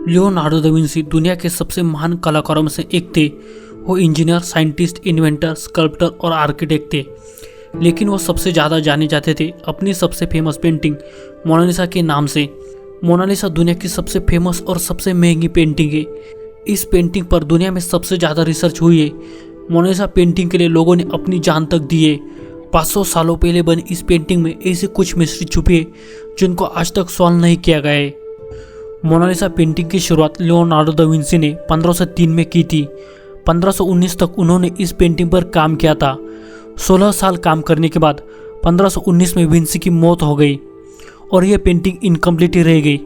Leonardo da Vinci दुनिया के सबसे महान कलाकारों में से एक थे। वो इंजीनियर, साइंटिस्ट, इन्वेंटर, स्कल्प्टर और आर्किटेक्ट थे, लेकिन वो सबसे ज़्यादा जाने जाते थे अपनी सबसे फेमस पेंटिंग मोनालिसा के नाम से। मोनालिसा दुनिया की सबसे फेमस और सबसे महंगी पेंटिंग है। इस पेंटिंग पर दुनिया में सबसे ज़्यादा रिसर्च हुई है। मोनालिसा पेंटिंग के लिए लोगों ने अपनी जान तक दी है। 500 सालों पहले बनी इस पेंटिंग में ऐसी कुछ मिस्ट्री छुपी है जिनको आज तक सॉल्व नहीं किया गया है। मोनालिसा पेंटिंग की शुरुआत लियोनार्डो दा विंसी ने 1503 में की थी। 1519 तक उन्होंने इस पेंटिंग पर काम किया था। 16 साल काम करने के बाद 1519 में विंसी की मौत हो गई और यह पेंटिंग इनकम्प्लीट ही रह गई।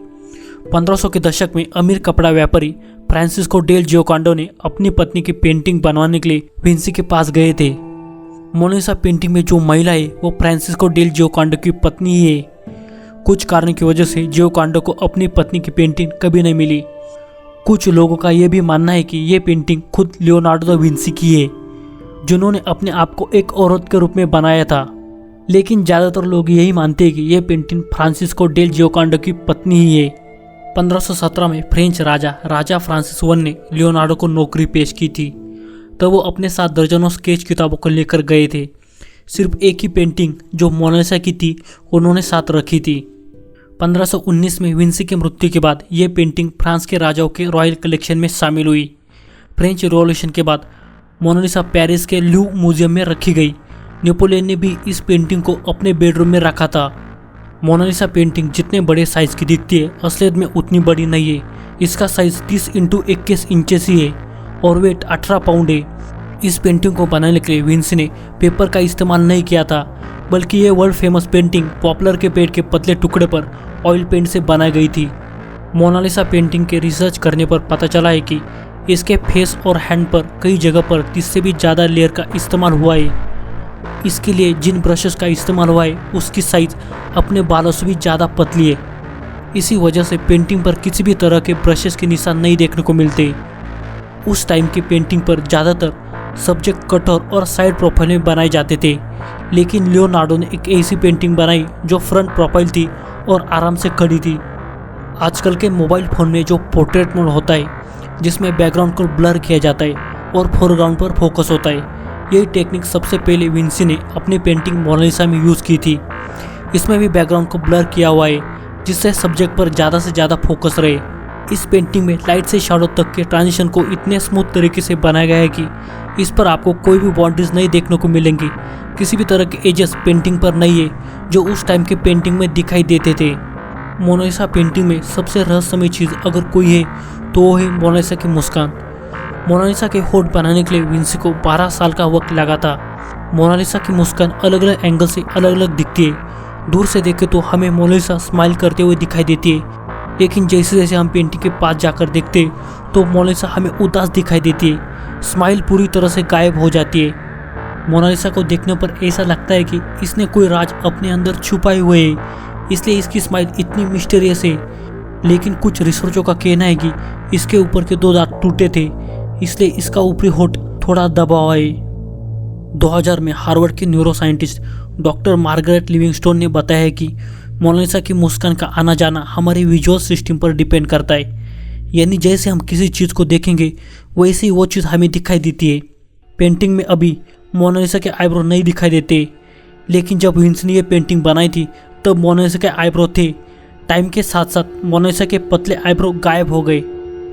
1500 के दशक में अमीर कपड़ा व्यापारी फ्रांसिस्को डेल जियोकांडो ने अपनी पत्नी की पेंटिंग बनवाने के लिए विंसी के पास गए थे। मोनालिसा पेंटिंग में जो महिला है वो फ्रांसिस्को डेल जियोकांडो की पत्नी ही है। कुछ कारण की वजह से जियोकांडो को अपनी पत्नी की पेंटिंग कभी नहीं मिली। कुछ लोगों का यह भी मानना है कि यह पेंटिंग खुद लियोनार्डो दा विंसी की है, जिन्होंने अपने आप को एक औरत के रूप में बनाया था। लेकिन ज़्यादातर लोग यही मानते हैं कि यह पेंटिंग फ्रांसिस्को डेल जियोकांडो की पत्नी ही है। 1517 में फ्रेंच राजा फ्रांसिस I ने लियोनार्डो को नौकरी पेश की थी। तब वो अपने साथ दर्जनों स्केच किताबों को लेकर गए थे। सिर्फ एक ही पेंटिंग जो मोनालिसा की थी उन्होंने साथ रखी थी। 1519 में विंसी की मृत्यु के बाद यह पेंटिंग फ्रांस के राजाओं के रॉयल कलेक्शन में शामिल हुई। फ्रेंच रिवॉल्यूशन के बाद मोनालिसा पेरिस के लूव्र म्यूजियम में रखी गई। नेपोलियन ने भी इस पेंटिंग को अपने बेडरूम में रखा था। मोनालिसा पेंटिंग जितने बड़े साइज की दिखती है, असलियत में उतनी बड़ी नहीं है। इसका साइज 30x21 इंचेस ही है और वेट 18 पाउंड है। इस पेंटिंग को बनाने के लिए विंसी ने पेपर का इस्तेमाल नहीं किया था, बल्कि ये वर्ल्ड फेमस पेंटिंग पॉपुलर के पेड़ के पतले टुकड़े पर ऑयल पेंट से बनाई गई थी। मोनालिसा पेंटिंग के रिसर्च करने पर पता चला है कि इसके फेस और हैंड पर कई जगह पर 30 से भी ज़्यादा लेयर का इस्तेमाल हुआ है। इसके लिए जिन ब्रशेस का इस्तेमाल हुआ है उसकी साइज अपने बालों से भी ज़्यादा पतली है। इसी वजह से पेंटिंग पर किसी भी तरह के ब्रशेस के निशान नहीं देखने को मिलते। उस टाइम की पेंटिंग पर ज़्यादातर सब्जेक्ट कठोर और साइड प्रोफाइल में बनाए जाते थे, लेकिन लियोनार्डो ने एक ऐसी पेंटिंग बनाई जो फ्रंट प्रोफाइल थी और आराम से खड़ी थी। आजकल के मोबाइल फ़ोन में जो पोर्ट्रेट मोड होता है, जिसमें बैकग्राउंड को ब्लर किया जाता है और फोरग्राउंड पर फोकस होता है, यही टेक्निक सबसे पहले विंसी ने अपनी पेंटिंग मोनालिसा में यूज़ की थी। इसमें भी बैकग्राउंड को ब्लर किया हुआ है, जिससे सब्जेक्ट पर ज़्यादा से ज़्यादा फोकस रहे। इस पेंटिंग में लाइट से शैडो तक के ट्रांजिशन को इतने स्मूथ तरीके से बनाया गया है कि इस पर आपको कोई भी बाउंड्रीज नहीं देखने को मिलेंगी। किसी भी तरह के एजेस पेंटिंग पर नहीं है जो उस टाइम के पेंटिंग में दिखाई देते थे। मोनालिसा पेंटिंग में सबसे रहस्यमय चीज़ अगर कोई है तो वो है मोनालिसा की मुस्कान। मोनालिसा के होठ बनाने के लिए विंसी को 12 साल का वक्त लगा था। मोनालिसा की मुस्कान अलग अलग एंगल से अलग अलग दिखती है। दूर से देखें तो हमें मोनालिसा स्माइल करते हुए दिखाई देती है, लेकिन जैसे जैसे हम पेंटिंग के पास जाकर देखते तो मोनालिसा हमें उदास दिखाई देती है। स्माइल पूरी तरह से गायब हो जाती है। मोनालिसा को देखने पर ऐसा लगता है कि इसने कोई राज अपने अंदर छुपाए हुए है, इसलिए इसकी स्माइल इतनी मिस्टीरियस है। लेकिन कुछ रिसर्चों का कहना है कि इसके ऊपर के 2 दांत टूटे थे, इसलिए इसका ऊपरी होठ थोड़ा दबा हुआ है। 2000 में हार्वर्ड के neuro scientist doctor Margaret Livingstone ने बताया है कि मोनालिसा की मुस्कान का आना जाना हमारे विजुअल सिस्टम पर डिपेंड करता है। यानी जैसे हम किसी चीज़ को देखेंगे वैसे ही वो चीज़ हमें दिखाई देती है। पेंटिंग में अभी मोनालिसा के आईब्रो नहीं दिखाई देते, लेकिन जब विंसी ने ये पेंटिंग बनाई थी तब मोनालिसा के आईब्रो थे। टाइम के साथ साथ मोनालिसा के पतले आईब्रो गायब हो गए।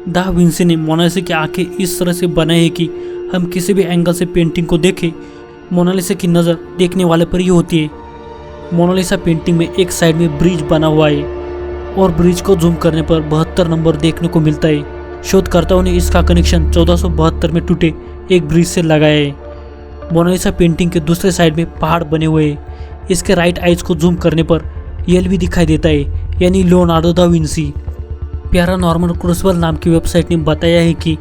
दा विंसी ने मोनालिसा की आंखें इस तरह से बनाई है कि हम किसी भी एंगल से पेंटिंग को देखें, मोनालिसा की नज़र देखने वाले पर ही होती है। मोनालिसा पेंटिंग में एक साइड में ब्रिज बना हुआ है और ब्रिज को जूम करने पर 72 नंबर देखने को मिलता है। शोधकर्ताओं ने इसका कनेक्शन 1472 में टूटे एक ब्रिज से लगाया है। मोनालिसा पेंटिंग के दूसरे साइड में पहाड़ बने हुए हैं। इसके राइट आइज को जूम करने पर यल भी दिखाई देता है, यानी Leonardo da Vinci. Paranormal crucible नाम की वेबसाइट ने बताया है कि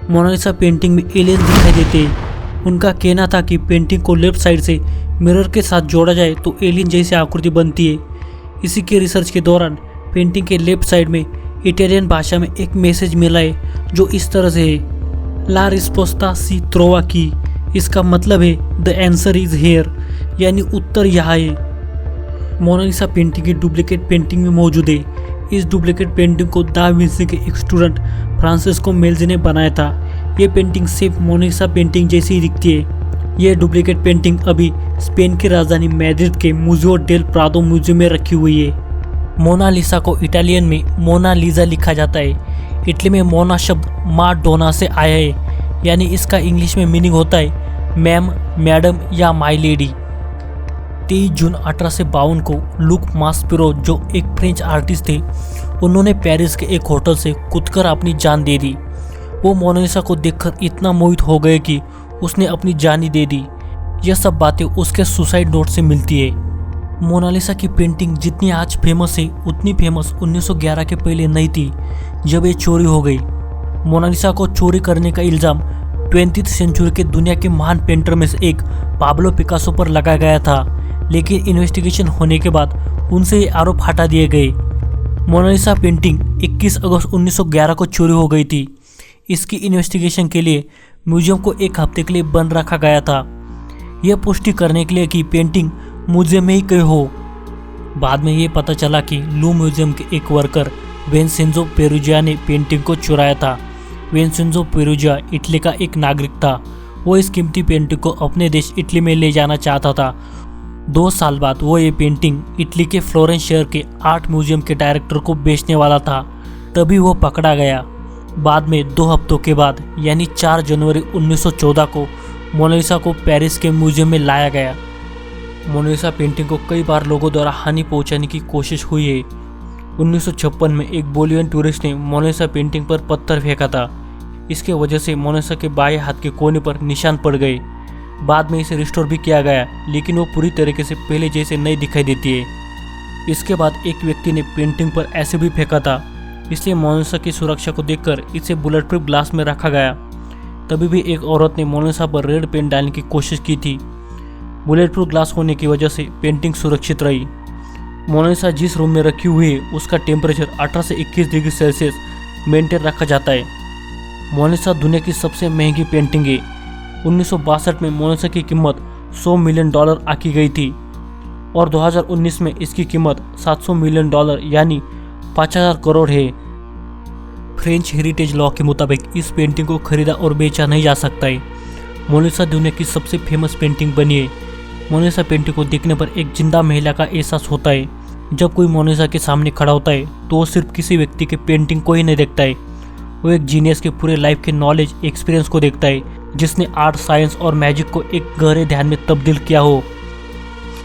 मोनालिसा पेंटिंग में एलियन दिखाई देते हैं। उनका कहना था कि पेंटिंग को लेफ्ट साइड से मिरर के साथ जोड़ा जाए तो एलियन जैसी आकृति बनती है। इसी के रिसर्च के दौरान पेंटिंग के लेफ्ट साइड में इटालियन भाषा में एक मैसेज मिला है जो इस तरह से है, ला रिस्पोस्ता सी ट्रोवा की। इसका मतलब है द आंसर इज हेयर, यानी उत्तर यहाँ है। मोनालिसा पेंटिंग की डुप्लीकेट पेंटिंग में मौजूद है। इस डुप्लीकेट पेंटिंग को दा विंसी के एक स्टूडेंट फ्रांसिस्को मेल्जी ने बनाया था। ये पेंटिंग सिर्फ मोनालिसा पेंटिंग जैसी ही दिखती है। यह डुप्लीकेट पेंटिंग अभी स्पेन की राजधानी मैड्रिड के मुजियो डेल प्रादो म्यूजियम में रखी हुई है। मोनालिसा को इटालियन में मोना लीजा लिखा जाता है। इटली में मोना शब्द माँ डोना से आया है, यानी इसका इंग्लिश में मीनिंग होता है मैम, मैडम या माई लेडी। 23 जून 1852 को लुक मास्पिरो, जो एक फ्रेंच आर्टिस्ट थे, उन्होंने पेरिस के एक होटल से कूदकर अपनी जान दे दी। वो मोनालिसा को देखकर इतना मोहित हो गए कि उसने अपनी जान ही दे दी। यह सब बातें उसके सुसाइड नोट से मिलती है। मोनालिसा की पेंटिंग जितनी आज फेमस है उतनी फेमस 1911 के पहले नहीं थी, जब ये चोरी हो गई। मोनालिसा को चोरी करने का इल्ज़ाम 20वीं सेंचुरी के दुनिया के महान पेंटर में से एक पाब्लो पिकासो पर लगाया गया था, लेकिन इन्वेस्टिगेशन होने के बाद उनसे ये आरोप हटा दिए गए। मोनालिसा पेंटिंग 21 अगस्त 1911 को चोरी हो गई थी। इसकी इन्वेस्टिगेशन के लिए म्यूजियम को एक हफ्ते के लिए बंद रखा गया था, यह पुष्टि करने के लिए कि पेंटिंग म्यूजियम में ही कहीं हो। बाद में ये पता चला कि लू म्यूजियम के एक वर्कर विंसेंजो पेरुजिया ने पेंटिंग को चुराया था। विंसेंजो पेरुजिया इटली का एक नागरिक था। वो इस कीमती पेंटिंग को अपने देश इटली में ले जाना चाहता था। 2 साल बाद वो ये पेंटिंग इटली के फ्लोरेंस शहर के आर्ट म्यूजियम के डायरेक्टर को बेचने वाला था, तभी वो पकड़ा गया। बाद में 2 हफ्तों के बाद यानी 4 जनवरी 1914 को मोनालिसा को पेरिस के म्यूजियम में लाया गया। मोनालिसा पेंटिंग को कई बार लोगों द्वारा हानि पहुंचाने की कोशिश हुई है। 1956 में एक बोलिवियन टूरिस्ट ने मोनालिसा पेंटिंग पर पत्थर फेंका था। इसके वजह से मोनालिसा के बाएं हाथ के कोने पर निशान पड़ गए। बाद में इसे रिस्टोर भी किया गया, लेकिन वो पूरी तरीके से पहले जैसे नहीं दिखाई देती है। इसके बाद एक व्यक्ति ने पेंटिंग पर ऐसे भी फेंका था, इसलिए मोनालिसा की सुरक्षा को देखकर इसे बुलेट प्रूफ ग्लास में रखा गया। तभी भी एक औरत ने मोनालिसा पर रेड पेंट डालने की कोशिश की थी। बुलेट प्रूफ ग्लास होने की वजह से पेंटिंग सुरक्षित रही। मोनालिसा जिस रूम में रखी हुई है उसका टेम्परेचर 18 से 21 डिग्री सेल्सियस मेंटेन रखा जाता है। मोनालिसा दुनिया की सबसे महंगी पेंटिंग है। 1962 में मोनालिसा की कीमत $100 मिलियन आकी गई थी और 2019 में इसकी कीमत $700 मिलियन यानी 5000 करोड़ है। फ्रेंच हेरिटेज लॉ के मुताबिक इस पेंटिंग को खरीदा और बेचा नहीं जा सकता है। मोनालिसा दुनिया की सबसे फेमस पेंटिंग बनी है। मोनालिसा पेंटिंग को देखने पर एक जिंदा महिला का एहसास होता है। जब कोई मोनालिसा के सामने खड़ा होता है तो वो सिर्फ किसी व्यक्ति के पेंटिंग को ही नहीं देखता है, वो एक जीनियस के पूरे लाइफ के नॉलेज एक्सपीरियंस को देखता है, जिसने आर्ट, साइंस और मैजिक को एक गहरे ध्यान में तब्दील किया हो।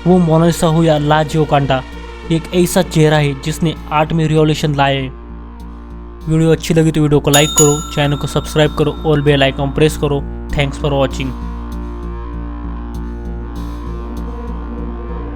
वो मोनालिसा हो या ला जियोकांडा, एक ऐसा चेहरा है जिसने आर्ट में रिवॉल्यूशन लाए है। वीडियो अच्छी लगी तो वीडियो को लाइक करो, चैनल को सब्सक्राइब करो और बेल आइकन प्रेस करो। Thanks for watching.